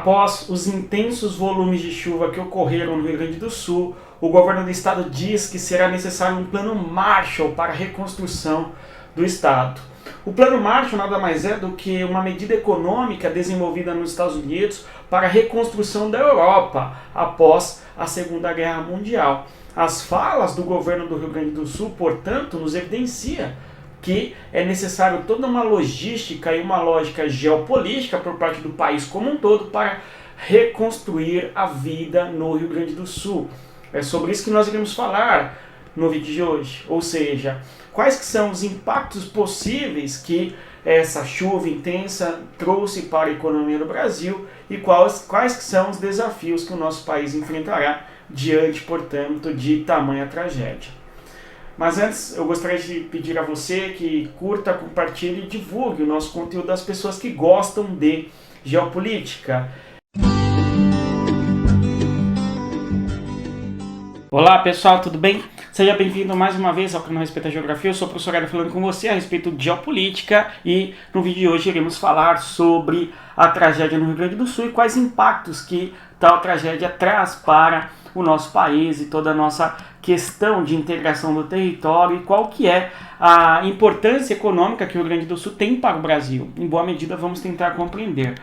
Após os intensos volumes de chuva que ocorreram no Rio Grande do Sul, o governo do estado diz que será necessário um plano Marshall para a reconstrução do estado. O plano Marshall nada mais é do que uma medida econômica desenvolvida nos Estados Unidos para a reconstrução da Europa após a Segunda Guerra Mundial. As falas do governo do Rio Grande do Sul, portanto, nos evidencia que é necessário toda uma logística e uma lógica geopolítica por parte do país como um todo para reconstruir a vida no Rio Grande do Sul. É sobre isso que nós iremos falar no vídeo de hoje, ou seja, quais que são os impactos possíveis que essa chuva intensa trouxe para a economia do Brasil e quais que são os desafios que o nosso país enfrentará diante, portanto, de tamanha tragédia. Mas antes, eu gostaria de pedir a você que curta, compartilhe e divulgue o nosso conteúdo das pessoas que gostam de geopolítica. Olá pessoal, tudo bem? Seja bem-vindo mais uma vez ao canal Respeito à Geografia. Eu sou o professor Hélio falando com você a respeito de geopolítica e no vídeo de hoje iremos falar sobre a tragédia no Rio Grande do Sul e quais impactos que tal tragédia traz para o nosso país e toda a nossa questão de integração do território e qual que é a importância econômica que o Rio Grande do Sul tem para o Brasil. Em boa medida vamos tentar compreender.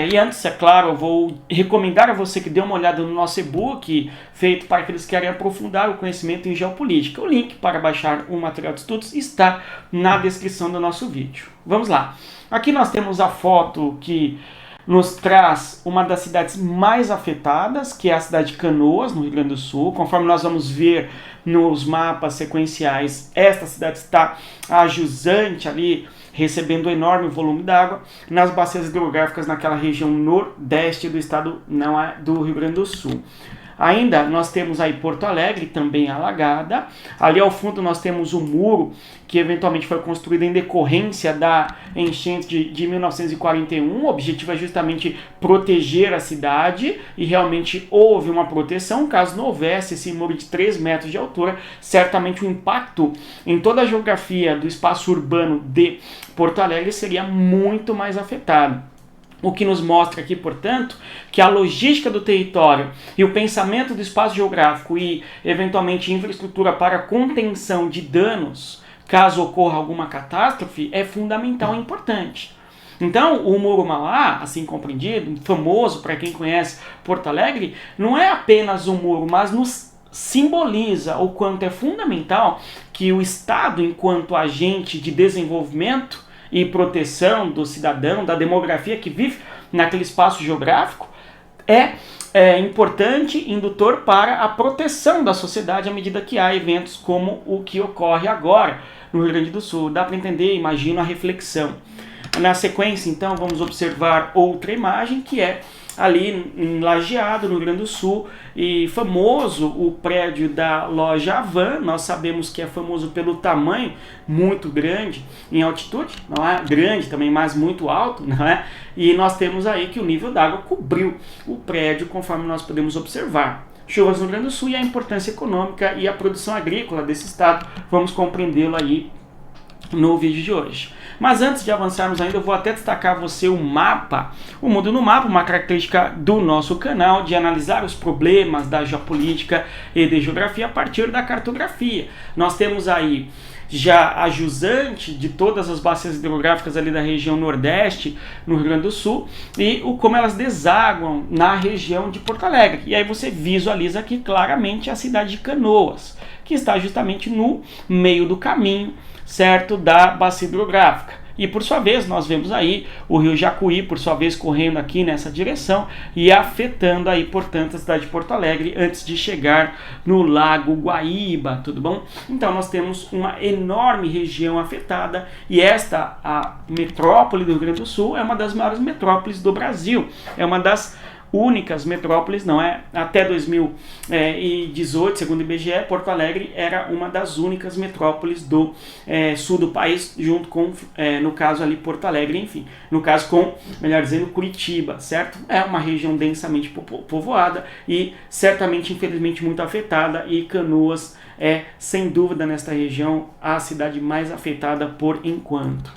E antes, é claro, eu vou recomendar a você que dê uma olhada no nosso e-book feito para aqueles que querem aprofundar o conhecimento em geopolítica. O link para baixar o material de estudos está na descrição do nosso vídeo. Vamos lá. Aqui nós temos a foto que nos traz uma das cidades mais afetadas, que é a cidade de Canoas, no Rio Grande do Sul. Conforme nós vamos ver nos mapas sequenciais, esta cidade está a jusante ali, recebendo um enorme volume d'água nas bacias hidrográficas naquela região nordeste do estado do Rio Grande do Sul. Ainda nós temos aí Porto Alegre, também alagada. Ali ao fundo nós temos o muro, que eventualmente foi construído em decorrência da enchente de 1941. O objetivo é justamente proteger a cidade e realmente houve uma proteção. Caso não houvesse esse muro de 3 metros de altura, certamente o impacto em toda a geografia do espaço urbano de Porto Alegre seria muito mais afetado. O que nos mostra aqui, portanto, que a logística do território e o pensamento do espaço geográfico e, eventualmente, infraestrutura para contenção de danos, caso ocorra alguma catástrofe, é fundamental e importante. Então, o Muro Mauá, assim compreendido, famoso para quem conhece Porto Alegre, não é apenas um muro, mas nos simboliza o quanto é fundamental que o Estado, enquanto agente de desenvolvimento e proteção do cidadão, da demografia que vive naquele espaço geográfico, é importante, indutor para a proteção da sociedade à medida que há eventos como o que ocorre agora no Rio Grande do Sul. Dá para entender, imagino, a reflexão. Na sequência, então, vamos observar outra imagem que é ali em Lajeado, no Rio Grande do Sul, e famoso o prédio da loja Havan. Nós sabemos que é famoso pelo tamanho muito grande em altitude, não é grande também, mas muito alto, não é? E nós temos aí que o nível d'água cobriu o prédio, conforme nós podemos observar. Chuvas no Rio Grande do Sul e a importância econômica e a produção agrícola desse estado, vamos compreendê-lo aí no vídeo de hoje. Mas antes de avançarmos ainda, eu vou até destacar a você o mapa, o Mundo no Mapa, uma característica do nosso canal de analisar os problemas da geopolítica e de geografia a partir da cartografia. Nós temos aí já a jusante de todas as bacias hidrográficas ali da região nordeste, no Rio Grande do Sul, e como elas desaguam na região de Porto Alegre. E aí você visualiza aqui claramente a cidade de Canoas, que está justamente no meio do caminho, certo, da bacia hidrográfica. E por sua vez nós vemos aí o rio Jacuí, por sua vez, correndo aqui nessa direção e afetando aí, portanto, a cidade de Porto Alegre antes de chegar no Lago Guaíba, tudo bom? Então nós temos uma enorme região afetada e esta, a metrópole do Rio Grande do Sul, é uma das maiores metrópoles do Brasil, é uma das únicas metrópoles, não é? Até 2018, segundo o IBGE, Porto Alegre era uma das únicas metrópoles do sul do país, junto com, no caso ali, Porto Alegre, enfim, no caso com, melhor dizendo, Curitiba, certo? É uma região densamente povoada e certamente, infelizmente, muito afetada, e Canoas é, sem dúvida, nesta região, a cidade mais afetada por enquanto.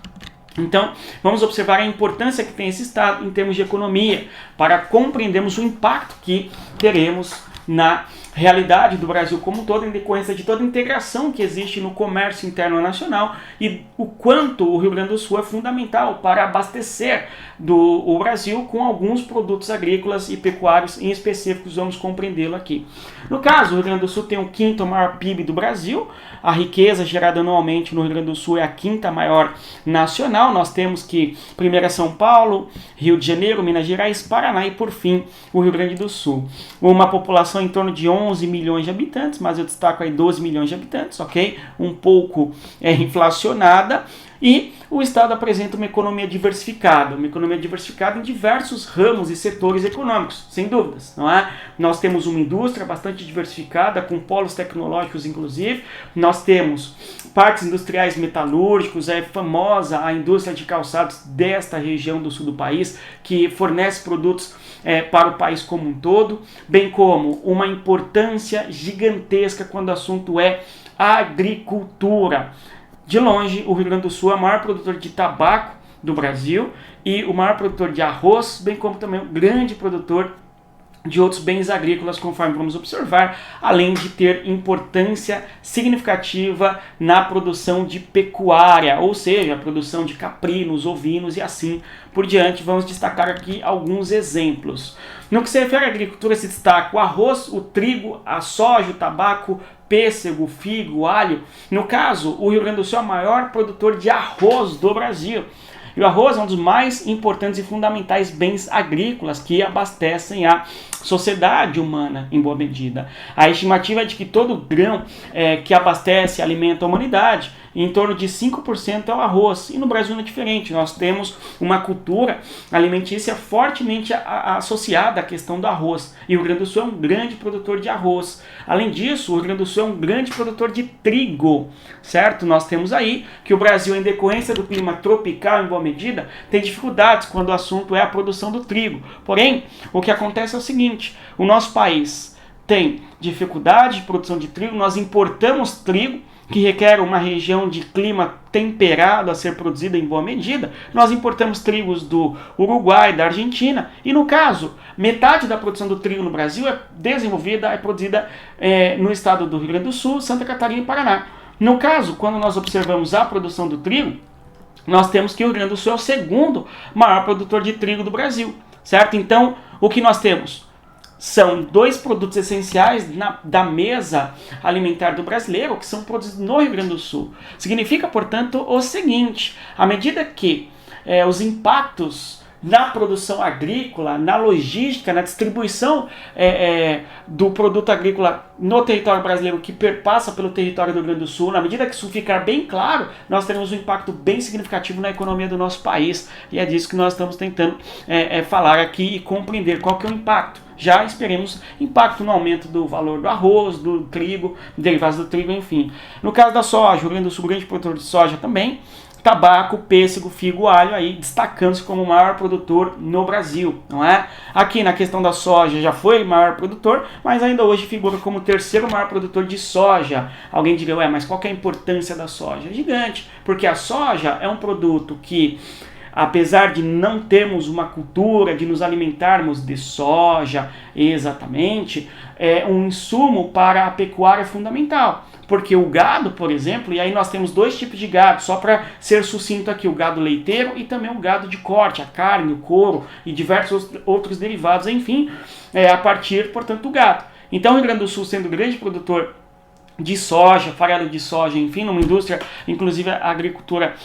Então, vamos observar a importância que tem esse estado em termos de economia, para compreendermos o impacto que teremos na realidade do Brasil como um todo, em decorrência de toda a integração que existe no comércio interno nacional e o quanto o Rio Grande do Sul é fundamental para abastecer o Brasil com alguns produtos agrícolas e pecuários em específicos, vamos compreendê-lo aqui. No caso, o Rio Grande do Sul tem o quinto maior PIB do Brasil, a riqueza gerada anualmente no Rio Grande do Sul é a quinta maior nacional, nós temos que primeiro é São Paulo, Rio de Janeiro, Minas Gerais, Paraná e por fim o Rio Grande do Sul. Uma população em torno de 11 milhões de habitantes, mas eu destaco aí 12 milhões de habitantes, ok? Um pouco inflacionada. E o Estado apresenta uma economia diversificada em diversos ramos e setores econômicos, sem dúvidas, não é? Nós temos uma indústria bastante diversificada, com polos tecnológicos inclusive, nós temos parques industriais metalúrgicos, é famosa a indústria de calçados desta região do sul do país, que fornece produtos para o país como um todo, bem como uma importância gigantesca quando o assunto é agricultura. De longe, o Rio Grande do Sul é o maior produtor de tabaco do Brasil e o maior produtor de arroz, bem como também o grande produtor de outros bens agrícolas, conforme vamos observar, além de ter importância significativa na produção de pecuária, ou seja, a produção de caprinos, ovinos e assim por diante. Vamos destacar aqui alguns exemplos. No que se refere à agricultura, se destaca o arroz, o trigo, a soja, o tabaco, pêssego, figo, alho. No caso, o Rio Grande do Sul é o maior produtor de arroz do Brasil. E o arroz é um dos mais importantes e fundamentais bens agrícolas que abastecem a sociedade humana, em boa medida. A estimativa é de que todo grão que abastece e alimenta a humanidade, em torno de 5% é o arroz. E no Brasil não é diferente. Nós temos uma cultura alimentícia fortemente associada à questão do arroz. E o Rio Grande do Sul é um grande produtor de arroz. Além disso, o Rio Grande do Sul é um grande produtor de trigo, certo? Nós temos aí que o Brasil, em decorrência do clima tropical, em boa medida, tem dificuldades quando o assunto é a produção do trigo. Porém, o que acontece é o seguinte: o nosso país tem dificuldade de produção de trigo, nós importamos trigo, que requer uma região de clima temperado a ser produzida em boa medida. Nós importamos trigos do Uruguai, da Argentina, e no caso, metade da produção do trigo no Brasil é produzida no estado do Rio Grande do Sul, Santa Catarina e Paraná. No caso, quando nós observamos a produção do trigo, nós temos que o Rio Grande do Sul é o segundo maior produtor de trigo do Brasil, certo? Então, o que nós temos? São dois produtos essenciais da mesa alimentar do brasileiro que são produzidos no Rio Grande do Sul. Significa, portanto, o seguinte: à medida que os impactos na produção agrícola, na logística, na distribuição do produto agrícola no território brasileiro que perpassa pelo território do Rio Grande do Sul, na medida que isso ficar bem claro, nós teremos um impacto bem significativo na economia do nosso país. E é disso que nós estamos tentando falar aqui e compreender qual que é o impacto. Já esperemos impacto no aumento do valor do arroz, do trigo, derivados do trigo, enfim. No caso da soja, o Rio Grande do Sul, grande produtor de soja também, tabaco, pêssego, figo, alho, aí destacando-se como o maior produtor no Brasil, não é? Aqui na questão da soja já foi o maior produtor, mas ainda hoje figura como o terceiro maior produtor de soja. Alguém diria, mas qual que é a importância da soja? Gigante, porque a soja é um produto que, apesar de não termos uma cultura de nos alimentarmos de soja exatamente, é um insumo para a pecuária fundamental. Porque o gado, por exemplo, e aí nós temos dois tipos de gado, só para ser sucinto aqui, o gado leiteiro e também o gado de corte, a carne, o couro e diversos outros derivados, enfim, a partir, portanto, do gado. Então o Rio Grande do Sul, sendo grande produtor de soja, farelo de soja, enfim, numa indústria, inclusive a agricultura,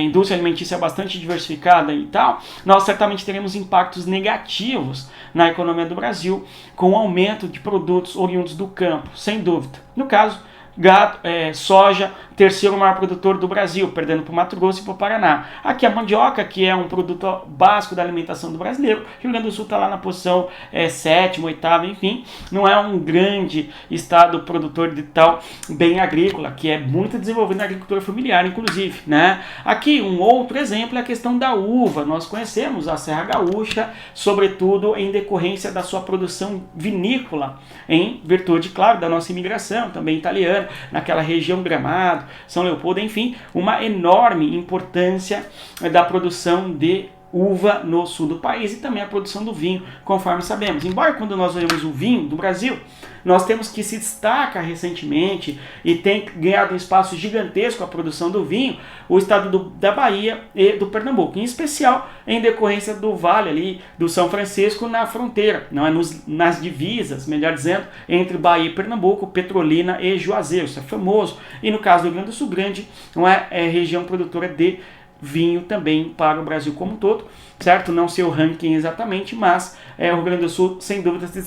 indústria alimentícia bastante diversificada e tal, nós certamente teremos impactos negativos na economia do Brasil com o aumento de produtos oriundos do campo, sem dúvida. No caso, gado, soja, terceiro maior produtor do Brasil, perdendo para o Mato Grosso e para o Paraná. Aqui a mandioca, que é um produto básico da alimentação do brasileiro, Rio Grande do Sul está lá na posição sétima, oitava, enfim, não é um grande estado produtor de tal bem agrícola, que é muito desenvolvido na agricultura familiar, inclusive, né? Aqui um outro exemplo é a questão da uva. Nós conhecemos a Serra Gaúcha, sobretudo em decorrência da sua produção vinícola, em virtude, claro, da nossa imigração, também italiana, Mariana, naquela região Gramado, São Leopoldo, enfim, uma enorme importância da produção de uva no sul do país e também a produção do vinho, conforme sabemos. Embora quando nós olhamos o vinho do Brasil, nós temos que se destaca recentemente e tem ganhado um espaço gigantesco a produção do vinho, o estado da Bahia e do Pernambuco, em especial em decorrência do vale ali do São Francisco na fronteira, não é, nas divisas, melhor dizendo, entre Bahia e Pernambuco, Petrolina e Juazeiro, isso é famoso. E no caso do Rio Grande do Sul Grande, não é região produtora de vinho também para o Brasil como um todo, certo? Não sei o ranking exatamente, mas o Rio Grande do Sul, sem dúvida, se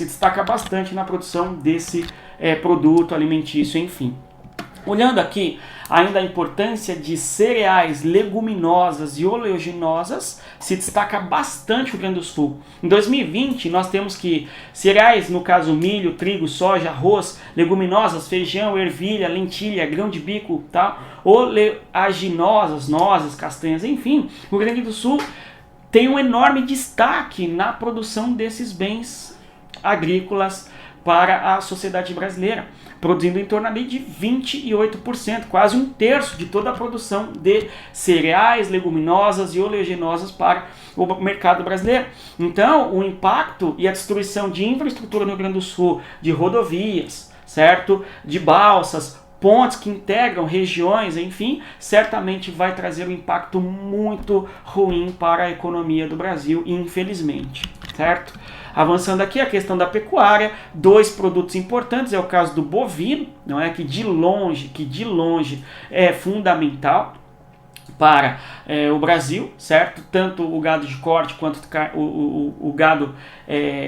destaca bastante na produção desse produto alimentício, enfim. Olhando aqui ainda a importância de cereais, leguminosas e oleaginosas, se destaca bastante o Rio Grande do Sul. Em 2020, nós temos que cereais, no caso milho, trigo, soja, arroz, leguminosas, feijão, ervilha, lentilha, grão de bico, tá? Oleaginosas, nozes, castanhas, enfim, o Rio Grande do Sul tem um enorme destaque na produção desses bens agrícolas para a sociedade brasileira, produzindo em torno ali de 28%, quase um terço de toda a produção de cereais, leguminosas e oleaginosas para o mercado brasileiro. Então, o impacto e a destruição de infraestrutura no Rio Grande do Sul, de rodovias, certo? De balsas, pontes que integram regiões, enfim, certamente vai trazer um impacto muito ruim para a economia do Brasil, infelizmente, certo? Avançando aqui a questão da pecuária, dois produtos importantes, é o caso do bovino, não é, que de longe é fundamental para o Brasil, certo? Tanto o gado de corte quanto o gado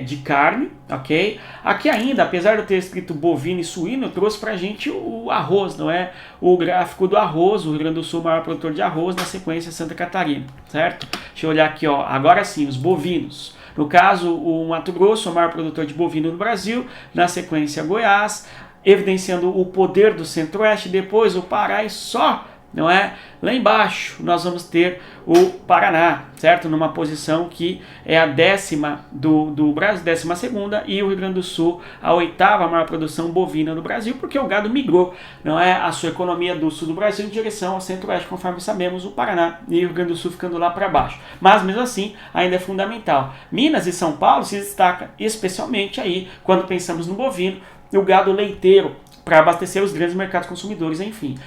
de carne, ok? Aqui ainda, apesar de eu ter escrito bovino e suíno, eu trouxe pra gente o arroz, não é? O gráfico do arroz, o Rio Grande do Sul, maior produtor de arroz, na sequência Santa Catarina, certo? Deixa eu olhar aqui, ó, agora sim, os bovinos. No caso, o Mato Grosso, o maior produtor de bovino do Brasil, na sequência Goiás, evidenciando o poder do Centro-Oeste, depois o Pará e só, não é? Lá embaixo nós vamos ter o Paraná, certo? Numa posição que é a 10ª do Brasil, 12ª, e o Rio Grande do Sul a 8ª maior produção bovina do Brasil, porque o gado migrou, não é, a sua economia do sul do Brasil em direção ao Centro-Oeste, conforme sabemos, o Paraná e o Rio Grande do Sul ficando lá para baixo. Mas mesmo assim ainda é fundamental. Minas e São Paulo se destaca especialmente aí quando pensamos no bovino, o gado leiteiro para abastecer os grandes mercados consumidores, enfim.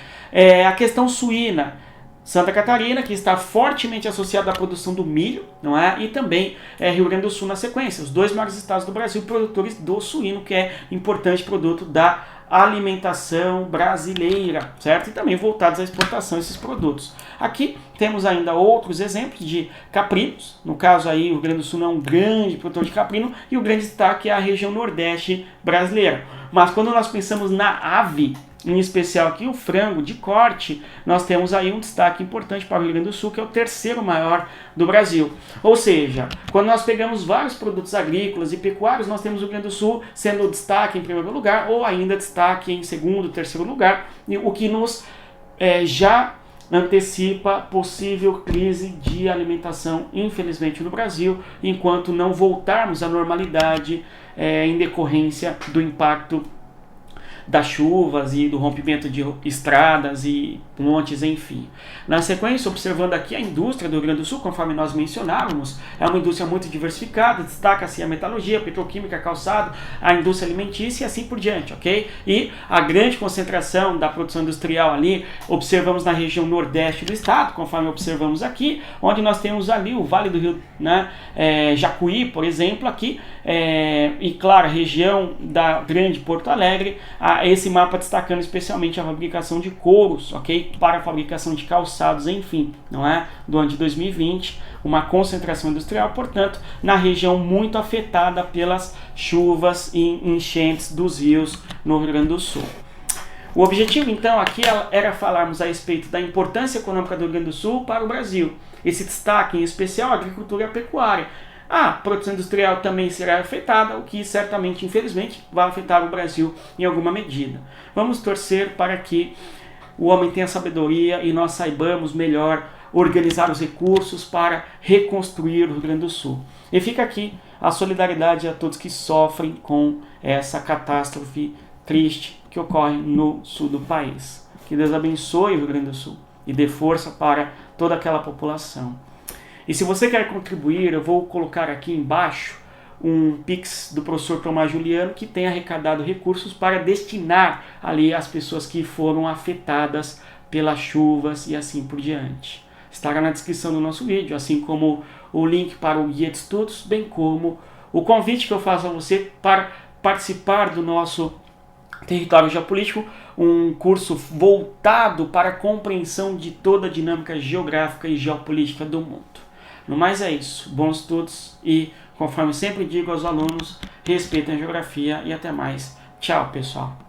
A questão suína, Santa Catarina, que está fortemente associada à produção do milho, não é? E também Rio Grande do Sul na sequência, os dois maiores estados do Brasil produtores do suíno, que é importante produto da alimentação brasileira, certo? E também voltados à exportação desses produtos. Aqui temos ainda outros exemplos de caprinos, no caso aí o Rio Grande do Sul não é um grande produtor de caprino e o grande destaque é a região nordeste brasileira. Mas quando nós pensamos na ave, em especial aqui o frango de corte, nós temos aí um destaque importante para o Rio Grande do Sul, que é o terceiro maior do Brasil. Ou seja, quando nós pegamos vários produtos agrícolas e pecuários, nós temos o Rio Grande do Sul sendo destaque em primeiro lugar, ou ainda destaque em segundo, terceiro lugar, o que nos já antecipa possível crise de alimentação, infelizmente, no Brasil, enquanto não voltarmos à normalidade em decorrência do impacto das chuvas e do rompimento de estradas e pontes, enfim. Na sequência, observando aqui a indústria do Rio Grande do Sul, conforme nós mencionávamos, é uma indústria muito diversificada, destaca-se a metalurgia, a petroquímica, calçado, a indústria alimentícia e assim por diante, ok? E a grande concentração da produção industrial ali, observamos na região nordeste do estado, conforme observamos aqui, onde nós temos ali o Vale do Rio, né, Jacuí, por exemplo, aqui, e claro, a região da Grande Porto Alegre, esse mapa destacando especialmente a fabricação de couros, ok? Para a fabricação de calçados, enfim, não é? Do ano de 2020, uma concentração industrial, portanto, na região muito afetada pelas chuvas e enchentes dos rios no Rio Grande do Sul. O objetivo, então, aqui era falarmos a respeito da importância econômica do Rio Grande do Sul para o Brasil. Esse destaque, em especial, a agricultura e a pecuária. A produção industrial também será afetada, o que certamente, infelizmente, vai afetar o Brasil em alguma medida. Vamos torcer para que o homem tenha sabedoria e nós saibamos melhor organizar os recursos para reconstruir o Rio Grande do Sul. E fica aqui a solidariedade a todos que sofrem com essa catástrofe triste que ocorrem no sul do país. Que Deus abençoe o Rio Grande do Sul e dê força para toda aquela população. E se você quer contribuir, eu vou colocar aqui embaixo um Pix do professor Tomás Juliano, que tem arrecadado recursos para destinar ali às pessoas que foram afetadas pelas chuvas e assim por diante. Estará na descrição do nosso vídeo, assim como o link para o guia de estudos, bem como o convite que eu faço a você para participar do nosso Território Geopolítico, um curso voltado para a compreensão de toda a dinâmica geográfica e geopolítica do mundo. No mais é isso, bons estudos e, conforme sempre digo aos alunos, respeitem a geografia e até mais. Tchau, pessoal!